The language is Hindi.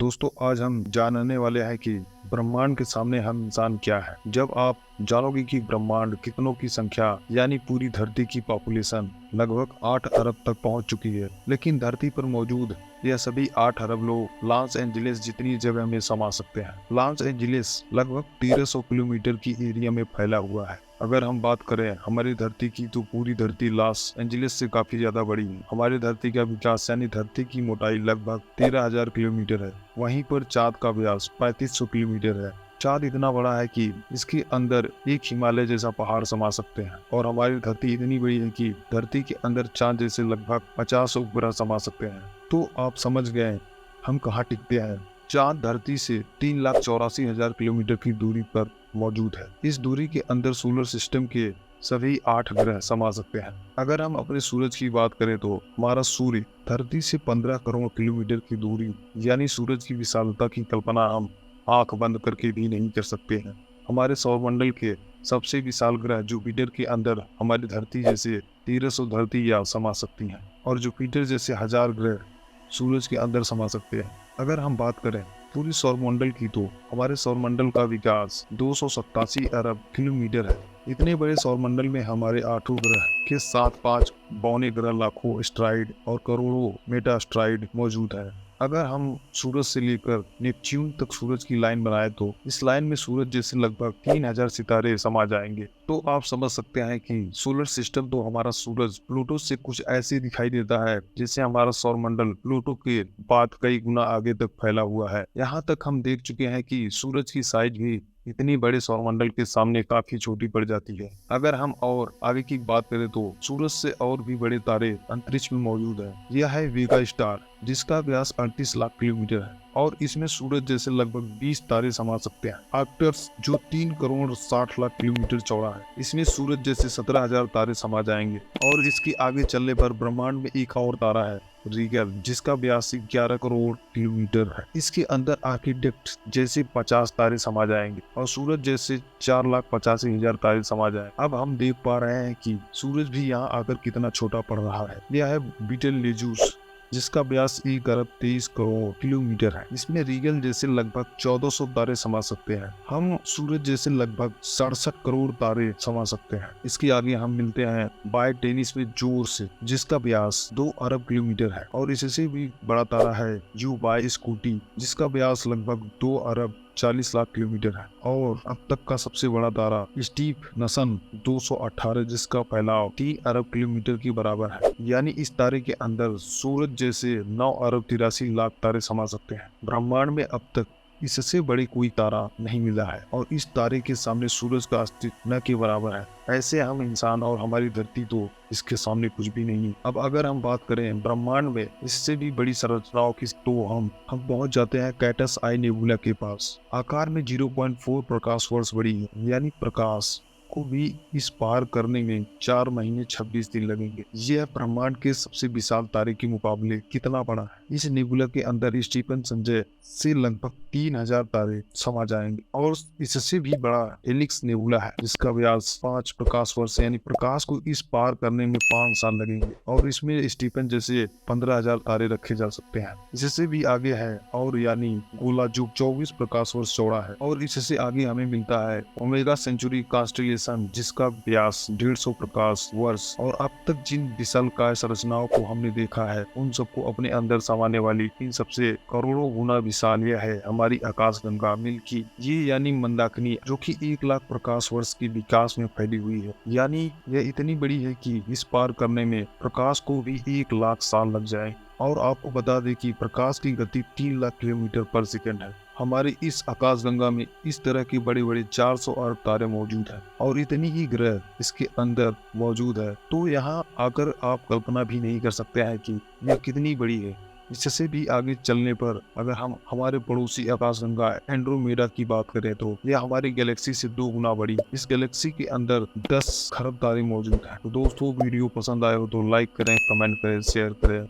दोस्तों आज हम जानने वाले हैं कि ब्रह्मांड के सामने हम इंसान क्या है। जब आप जानोगे कि ब्रह्मांड कितनों की संख्या यानी पूरी धरती की पॉपुलेशन लगभग 8 अरब तक पहुंच चुकी है, लेकिन धरती पर मौजूद यह सभी 8 अरब लोग लॉस एंजलिस जितनी जगह में समा सकते हैं। लॉस एंजलिस लगभग 1300 किलोमीटर की एरिया में फैला हुआ है। अगर हम बात करें हमारी धरती की, तो पूरी धरती लॉस एंजलिस से काफी ज्यादा बड़ी है। हमारी धरती का विकास यानी धरती की मोटाई लगभग 13,000 किलोमीटर है। वहीं पर चाँद का व्यास 3500 किलोमीटर है। चाँद इतना बड़ा है कि इसके अंदर एक हिमालय जैसा पहाड़ समा सकते हैं, और हमारी धरती इतनी बड़ी है कि धरती के अंदर चाँद जैसे लगभग 50 उपग्रह समा सकते हैं। तो आप समझ गए हम कहाँ टिकते हैं। चाँद धरती से 3,84,000 किलोमीटर की दूरी पर मौजूद है। इस दूरी के अंदर सोलर सिस्टम के सभी 8 ग्रह समा सकते हैं। अगर हम अपने सूरज की बात करें तो हमारा सूर्य धरती से 15 करोड़ किलोमीटर की दूरी यानी सूरज की विशालता की कल्पना हम आंख बंद करके भी नहीं कर सकते हैं। हमारे सौरमंडल के सबसे विशाल ग्रह जुपिटर के अंदर हमारी धरती जैसे 1300 धरती या समा सकती हैं, और जुपिटर जैसे 1000 ग्रह सूरज के अंदर समा सकते हैं। अगर हम बात करें पूरी सौरमंडल की, तो हमारे सौरमंडल का विकास 287 अरब किलोमीटर है। इतने बड़े सौरमंडल में हमारे 8 ग्रह के साथ 5 बौने ग्रह, लाखों एस्ट्राइड और करोड़ों मेटा एस्ट्राइड मौजूद है। अगर हम सूरज से लेकर नेपच्यून तक सूरज की लाइन बनाए, तो इस लाइन में सूरज जैसे लगभग 3000 सितारे समा जाएंगे। तो आप समझ सकते हैं कि सोलर सिस्टम तो हमारा सूरज प्लूटो से कुछ ऐसे दिखाई देता है जैसे हमारा सौरमंडल प्लूटो के बाद कई गुना आगे तक फैला हुआ है। यहाँ तक हम देख चुके हैं कि सूरज की साइज भी इतनी बड़े सौरमंडल के सामने काफी छोटी पड़ जाती है। अगर हम और आगे की बात करें तो सूरज से और भी बड़े तारे अंतरिक्ष में मौजूद है। यह है वेगा स्टार, जिसका व्यास 38 लाख किलोमीटर है, और इसमें सूरज जैसे लगभग 20 तारे समा सकते हैं। आर्क्टस जो 3 करोड़ 60 लाख किलोमीटर चौड़ा है, इसमें सूरज जैसे 17,000 तारे समा जाएंगे। और इसके आगे चलने पर ब्रह्मांड में एक और तारा है रीगल, जिसका व्यास 11 करोड़ किलोमीटर है। इसके अंदर आर्किटेक्ट जैसे 50 तारे समा जाएंगे, और सूरज जैसे 4,85,000 तारे समा जाए। अब हम देख पा रहे हैं कि सूरज भी यहाँ आकर कितना छोटा पड़ रहा है। यह है बीटलजेउस, जिसका व्यास 1 अरब 23 करोड़ किलोमीटर है। इसमें रीगल जैसे लगभग 1400 तारे समा सकते हैं। हम सूरज जैसे लगभग 67 करोड़ तारे समा सकते हैं। इसके आगे हम मिलते हैं बाय टेनिस में जोर से, जिसका व्यास 2 अरब किलोमीटर है, और इससे भी बड़ा तारा है यू बाय स्कूटी, जिसका व्यास लगभग 2 अरब 40 लाख किलोमीटर है। और अब तक का सबसे बड़ा तारा स्टीफ नसन 218, जिसका फैलाव 3 अरब किलोमीटर के बराबर है। यानी इस तारे के अंदर सूरज जैसे 9 अरब 83 लाख तारे समा सकते हैं। ब्रह्मांड में अब तक इससे बड़े कोई तारा नहीं मिला है, और इस तारे के सामने सूरज का अस्तित्व न के बराबर है। ऐसे हम इंसान और हमारी धरती तो इसके सामने कुछ भी नहीं। अब अगर हम बात करें ब्रह्मांड में इससे भी बड़ी संरचनाओं की, तो हम पहुंच जाते हैं कैटस आई नेबुला के पास। आकार में 0.4 प्रकाश वर्ष बड़ी है, यानी प्रकाश को भी इस पार करने में 4 महीने 26 दिन लगेंगे। यह ब्रह्मांड के सबसे विशाल तारे के मुकाबले कितना बड़ा है। इस नेबुला के अंदर स्टीफन संजय से लगभग 3000 तारे समा जाएंगे, और इससे भी बड़ा हेलिक्स नेबुला है, जिसका व्यास 5 प्रकाश वर्ष यानी प्रकाश को इस पार करने में 5 साल लगेंगे, और इसमें स्टीफन जैसे 15,000 तारे रखे जा सकते हैं। इससे भी आगे है और यानी गोला, जो 24 प्रकाश वर्ष चौड़ा है, और इससे आगे हमें मिलता है ओमेगा सेंचुरी कॉन्स्टेलेशन, जिसका व्यास 150 प्रकाश वर्ष। और अब तक जिन विशालकाय संरचनाओं को हमने देखा है, उन सबको अपने अंदर समाने वाली इन सबसे करोड़ों गुना विशाल यह है हमारी आकाशगंगा मिल्की, ये यानी मंदाकिनी, जो कि 1 लाख प्रकाश वर्ष के विकास में फैली हुई है। यानी यह इतनी बड़ी है कि इस पार करने में प्रकाश को भी 1 लाख साल लग जाए। और आपको बता दें कि प्रकाश की गति 3 लाख किलोमीटर पर सेकंड है। हमारे इस आकाशगंगा में इस तरह के बड़े बड़े 400 अरब तारे मौजूद हैं, और इतनी ही ग्रह इसके अंदर मौजूद है। तो यहाँ आकर आप कल्पना भी नहीं कर सकते हैं कि यह कितनी बड़ी है। इससे भी आगे चलने पर अगर हम हमारे पड़ोसी आकाशगंगा एंड्रोमेडा की बात करें, तो यह हमारी गैलेक्सी से 2 गुना बड़ी। इस गैलेक्सी के अंदर 10 खरब तारे मौजूद हैं। तो दोस्तों, वीडियो पसंद आए हो तो लाइक करें, कमेंट करें, शेयर करें।